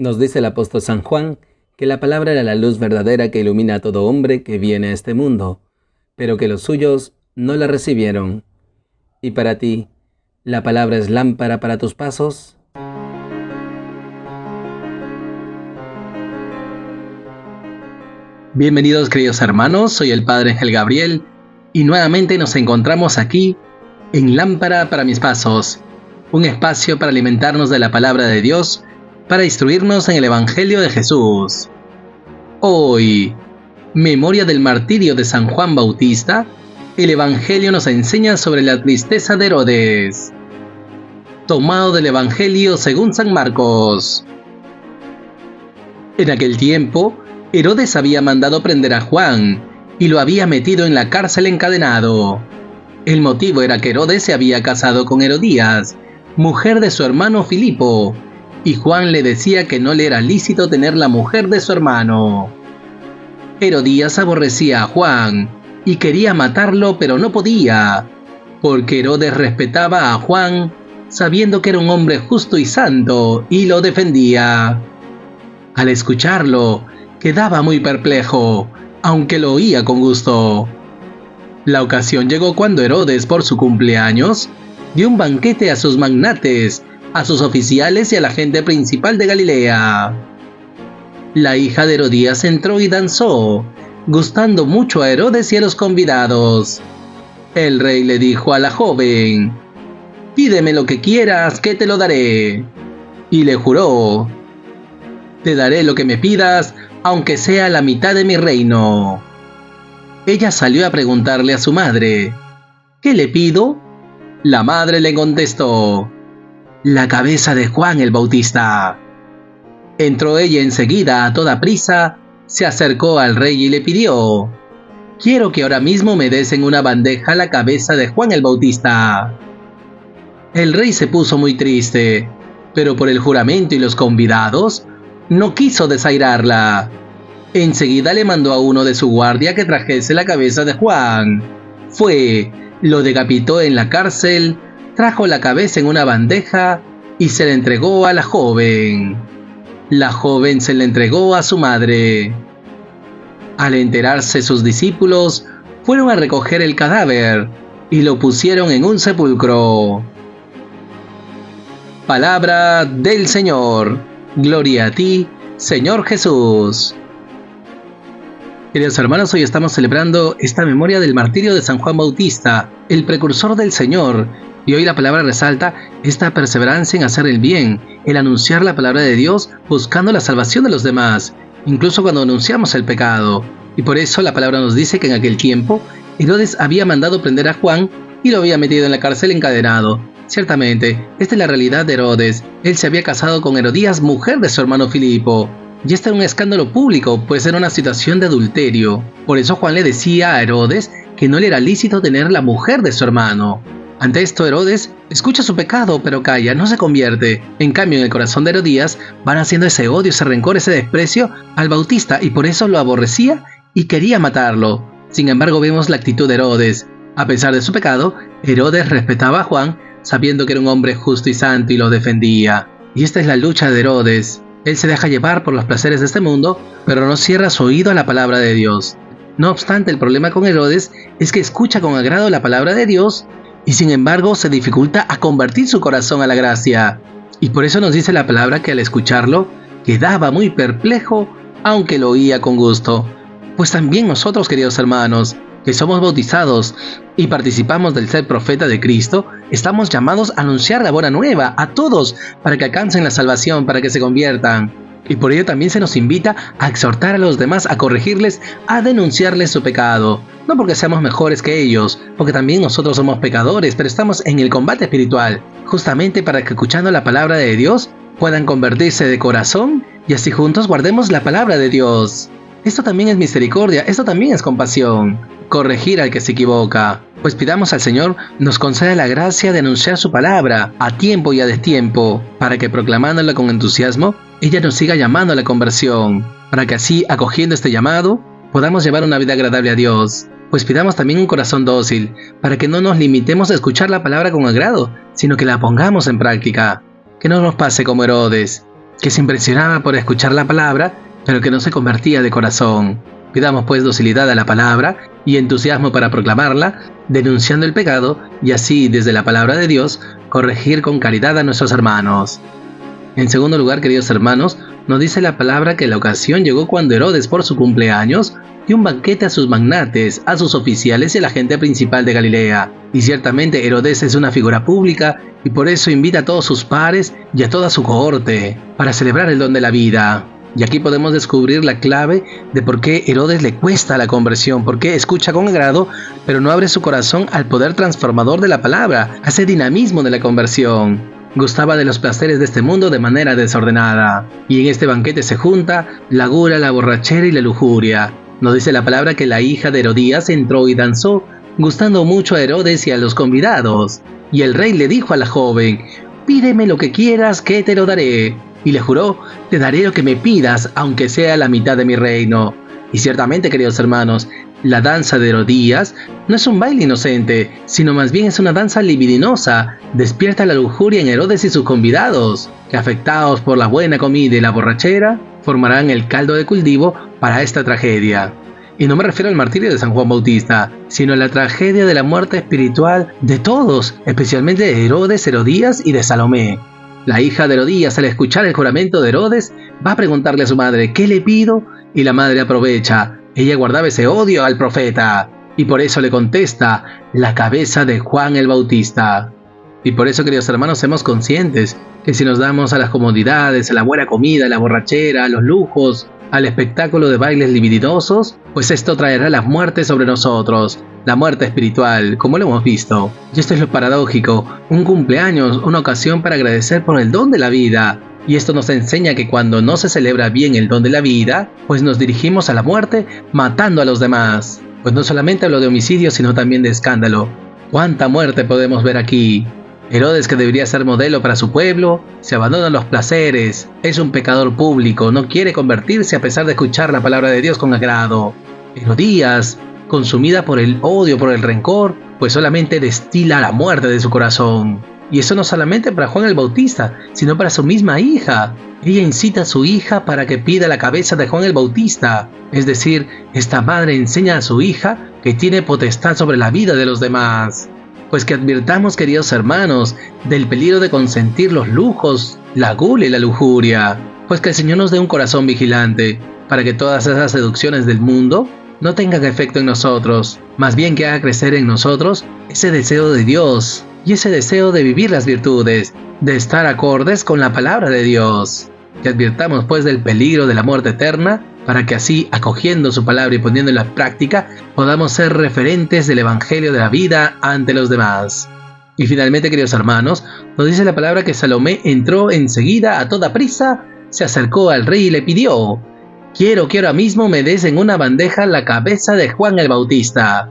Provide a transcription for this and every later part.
Nos dice el apóstol San Juan que la palabra era la luz verdadera que ilumina a todo hombre que viene a este mundo, pero que los suyos no la recibieron. ¿Y para ti, la palabra es lámpara para tus pasos? Bienvenidos, queridos hermanos, soy el Padre Ángel Gabriel y nuevamente nos encontramos aquí en Lámpara para mis pasos, un espacio para alimentarnos de la palabra de Dios, para instruirnos en el Evangelio de Jesús. Hoy, memoria del martirio de San Juan Bautista, el Evangelio nos enseña sobre la tristeza de Herodes. Tomado del Evangelio según San Marcos. En aquel tiempo, Herodes había mandado prender a Juan y lo había metido en la cárcel encadenado. El motivo era que Herodes se había casado con Herodías, mujer de su hermano Filipo, y Juan le decía que no le era lícito tener la mujer de su hermano. Herodías aborrecía a Juan y quería matarlo, pero no podía, porque Herodes respetaba a Juan, sabiendo que era un hombre justo y santo, y lo defendía. Al escucharlo, quedaba muy perplejo, aunque lo oía con gusto. La ocasión llegó cuando Herodes, por su cumpleaños, dio un banquete a sus magnates, a sus oficiales y a la gente principal de Galilea. La hija de Herodías entró y danzó, gustando mucho a Herodes y a los convidados. El rey le dijo a la joven: «Pídeme lo que quieras, que te lo daré». Y le juró: «Te daré lo que me pidas, aunque sea la mitad de mi reino». Ella salió a preguntarle a su madre: «¿Qué le pido?». La madre le contestó: «La cabeza de Juan el Bautista». Entró ella enseguida a toda prisa, se acercó al rey y le pidió: «Quiero que ahora mismo me des en una bandeja la cabeza de Juan el Bautista». El rey se puso muy triste, pero por el juramento y los convidados, no quiso desairarla. Enseguida le mandó a uno de su guardia que trajese la cabeza de Juan. Fue, lo decapitó en la cárcel, trajo la cabeza en una bandeja y se la entregó a la joven. La joven se la entregó a su madre. Al enterarse sus discípulos, fueron a recoger el cadáver y lo pusieron en un sepulcro. Palabra del Señor. Gloria a ti, Señor Jesús. Queridos hermanos, hoy estamos celebrando esta memoria del martirio de San Juan Bautista, el precursor del Señor. Y hoy la palabra resalta esta perseverancia en hacer el bien, el anunciar la palabra de Dios buscando la salvación de los demás, incluso cuando anunciamos el pecado. Y por eso la palabra nos dice que en aquel tiempo Herodes había mandado prender a Juan y lo había metido en la cárcel encadenado. Ciertamente, esta es la realidad de Herodes. Él se había casado con Herodías, mujer de su hermano Filipo. Y este era un escándalo público, pues era una situación de adulterio. Por eso Juan le decía a Herodes que no le era lícito tener la mujer de su hermano. Ante esto Herodes escucha su pecado, pero calla, no se convierte. En cambio, en el corazón de Herodías van haciendo ese odio, ese rencor, ese desprecio al Bautista, y por eso lo aborrecía y quería matarlo. Sin embargo, vemos la actitud de Herodes. A pesar de su pecado, Herodes respetaba a Juan, sabiendo que era un hombre justo y santo, y lo defendía. Y esta es la lucha de Herodes. Él se deja llevar por los placeres de este mundo, pero no cierra su oído a la palabra de Dios. No obstante, el problema con Herodes es que escucha con agrado la palabra de Dios y sin embargo se dificulta a convertir su corazón a la gracia. Y por eso nos dice la palabra que al escucharlo quedaba muy perplejo, aunque lo oía con gusto. Pues también nosotros, queridos hermanos, que somos bautizados y participamos del ser profeta de Cristo, estamos llamados a anunciar la buena nueva a todos para que alcancen la salvación, para que se conviertan. Y por ello también se nos invita a exhortar a los demás, a corregirles, a denunciarles su pecado. No porque seamos mejores que ellos, porque también nosotros somos pecadores, pero estamos en el combate espiritual, justamente para que escuchando la palabra de Dios puedan convertirse de corazón y así juntos guardemos la palabra de Dios. Esto también es misericordia, esto también es compasión. Corregir al que se equivoca, pues pidamos al Señor nos conceda la gracia de anunciar su palabra a tiempo y a destiempo, para que proclamándola con entusiasmo, ella nos siga llamando a la conversión, para que así, acogiendo este llamado, podamos llevar una vida agradable a Dios. Pues pidamos también un corazón dócil, para que no nos limitemos a escuchar la palabra con agrado, sino que la pongamos en práctica. Que no nos pase como Herodes. que se impresionaba por escuchar la palabra, pero que no se convertía de corazón. Pidamos pues docilidad a la palabra y entusiasmo para proclamarla, denunciando el pecado y así desde la palabra de Dios corregir con caridad a nuestros hermanos. En segundo lugar, queridos hermanos, nos dice la palabra que la ocasión llegó cuando Herodes por su cumpleaños dio un banquete a sus magnates, a sus oficiales y a la gente principal de Galilea. Y ciertamente Herodes es una figura pública y por eso invita a todos sus pares y a toda su cohorte para celebrar el don de la vida. Y aquí podemos descubrir la clave de por qué Herodes le cuesta la conversión, por qué escucha con agrado, pero no abre su corazón al poder transformador de la palabra, a ese dinamismo de la conversión. Gustaba de los placeres de este mundo de manera desordenada, y en este banquete se junta la gula, la borrachera y la lujuria. Nos dice la palabra que la hija de Herodías entró y danzó, gustando mucho a Herodes y a los convidados. Y el rey le dijo a la joven: «Pídeme lo que quieras, que te lo daré». Y le juró: «Te daré lo que me pidas, aunque sea la mitad de mi reino». Y ciertamente, queridos hermanos, la danza de Herodías no es un baile inocente, sino más bien es una danza libidinosa. Despierta la lujuria en Herodes y sus convidados, que afectados por la buena comida y la borrachera, formarán el caldo de cultivo para esta tragedia. Y no me refiero al martirio de San Juan Bautista, sino a la tragedia de la muerte espiritual de todos, especialmente de Herodes, Herodías y de Salomé. La hija de Herodías, al escuchar el juramento de Herodes, va a preguntarle a su madre: «¿Qué le pido?». Y la madre aprovecha. Ella guardaba ese odio al profeta, y por eso le contesta: «La cabeza de Juan el Bautista». Y por eso, queridos hermanos, seamos conscientes que si nos damos a las comodidades, a la buena comida, a la borrachera, a los lujos, al espectáculo de bailes libidinosos, pues esto traerá la muerte sobre nosotros, la muerte espiritual, como lo hemos visto. Y esto es lo paradójico: un cumpleaños, una ocasión para agradecer por el don de la vida. Y esto nos enseña que cuando no se celebra bien el don de la vida, pues nos dirigimos a la muerte matando a los demás. Pues no solamente hablo de homicidio, sino también de escándalo. ¿Cuánta muerte podemos ver aquí? Herodes, que debería ser modelo para su pueblo, se abandona a los placeres, es un pecador público, no quiere convertirse a pesar de escuchar la palabra de Dios con agrado. Herodías, consumida por el odio, por el rencor, pues solamente destila la muerte de su corazón. Y eso no solamente para Juan el Bautista, sino para su misma hija. Ella incita a su hija para que pida la cabeza de Juan el Bautista. Es decir, esta madre enseña a su hija que tiene potestad sobre la vida de los demás. Pues que advirtamos, queridos hermanos, del peligro de consentir los lujos, la gula y la lujuria. Pues que el Señor nos dé un corazón vigilante, para que todas esas seducciones del mundo no tengan efecto en nosotros, más bien que haga crecer en nosotros ese deseo de Dios, y ese deseo de vivir las virtudes, de estar acordes con la palabra de Dios. Que advirtamos pues del peligro de la muerte eterna, para que así, acogiendo su palabra y poniéndola en práctica, podamos ser referentes del Evangelio de la vida ante los demás. Y finalmente, queridos hermanos, nos dice la palabra que Salomé entró enseguida a toda prisa, se acercó al rey y le pidió: quiero que ahora mismo me des en una bandeja la cabeza de Juan el Bautista.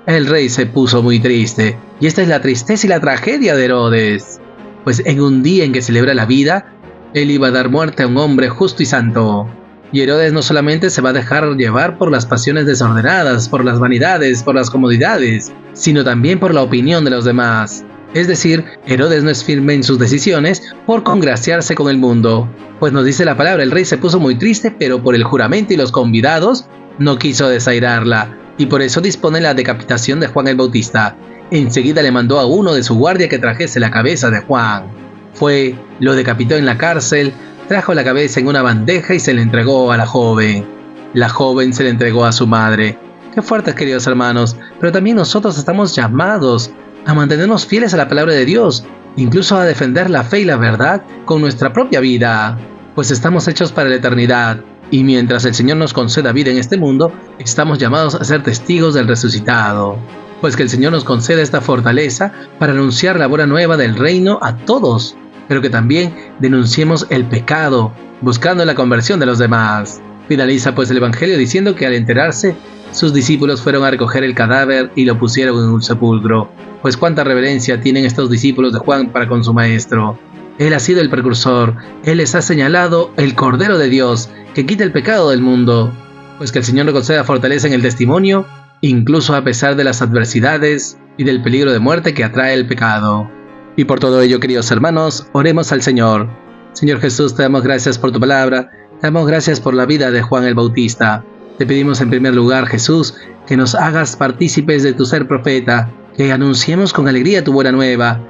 El rey se puso muy triste, y esta es la tristeza y la tragedia de Herodes, pues en un día en que celebra la vida, él iba a dar muerte a un hombre justo y santo. Y Herodes no solamente se va a dejar llevar por las pasiones desordenadas, por las vanidades, por las comodidades, sino también por la opinión de los demás. Es decir, Herodes no es firme en sus decisiones por congraciarse con el mundo. Pues nos dice la palabra, el rey se puso muy triste, pero por el juramento y los convidados no quiso desairarla, y por eso dispone la decapitación de Juan el Bautista. Enseguida le mandó a uno de su guardia que trajese la cabeza de Juan. Fue, lo decapitó en la cárcel, trajo la cabeza en una bandeja y se le entregó a la joven. La joven se le entregó a su madre. Qué fuertes, queridos hermanos, pero también nosotros estamos llamados a mantenernos fieles a la palabra de Dios, incluso a defender la fe y la verdad con nuestra propia vida, pues estamos hechos para la eternidad, y mientras el Señor nos conceda vida en este mundo, estamos llamados a ser testigos del resucitado. Pues que el Señor nos conceda esta fortaleza para anunciar la buena nueva del reino a todos, pero que también denunciemos el pecado, buscando la conversión de los demás. Finaliza pues el Evangelio diciendo que al enterarse, sus discípulos fueron a recoger el cadáver y lo pusieron en un sepulcro. Pues cuánta reverencia tienen estos discípulos de Juan para con su maestro. Él ha sido el precursor, él les ha señalado el Cordero de Dios, que quita el pecado del mundo. Pues que el Señor nos conceda fortaleza en el testimonio, incluso a pesar de las adversidades y del peligro de muerte que atrae el pecado. Y por todo ello, queridos hermanos, oremos al Señor. Señor Jesús, te damos gracias por tu palabra, te damos gracias por la vida de Juan el Bautista. Te pedimos en primer lugar, Jesús, que nos hagas partícipes de tu ser profeta, que anunciemos con alegría tu buena nueva,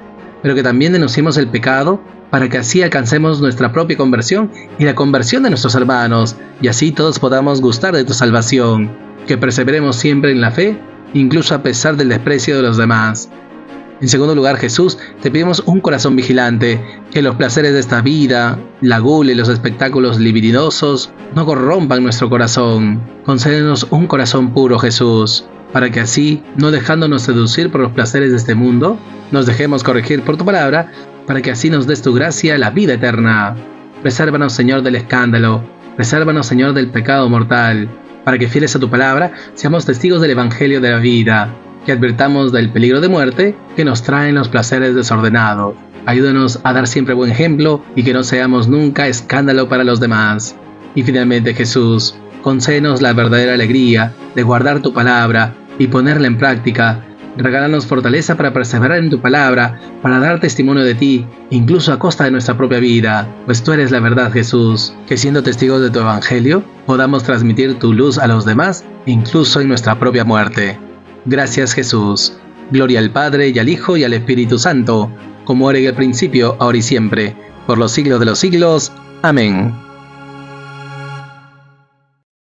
pero que también denunciemos el pecado para que así alcancemos nuestra propia conversión y la conversión de nuestros hermanos, y así todos podamos gustar de tu salvación, que perseveremos siempre en la fe, incluso a pesar del desprecio de los demás. En segundo lugar, Jesús, te pedimos un corazón vigilante, que los placeres de esta vida, la gula y los espectáculos libidinosos no corrompan nuestro corazón. Concédenos un corazón puro, Jesús, para que así, no dejándonos seducir por los placeres de este mundo, nos dejemos corregir por tu palabra, para que así nos des tu gracia la vida eterna. Presérvanos, Señor, del escándalo, presérvanos, Señor, del pecado mortal, para que fieles a tu palabra, seamos testigos del Evangelio de la vida, que advirtamos del peligro de muerte que nos traen los placeres desordenados. Ayúdanos a dar siempre buen ejemplo y que no seamos nunca escándalo para los demás. Y finalmente, Jesús, concédenos la verdadera alegría de guardar tu palabra y ponerla en práctica. Regálanos fortaleza para perseverar en tu palabra, para dar testimonio de ti, incluso a costa de nuestra propia vida, pues tú eres la verdad, Jesús, que siendo testigos de tu Evangelio, podamos transmitir tu luz a los demás, incluso en nuestra propia muerte. Gracias, Jesús. Gloria al Padre, y al Hijo, y al Espíritu Santo, como era en el principio, ahora y siempre, por los siglos de los siglos. Amén.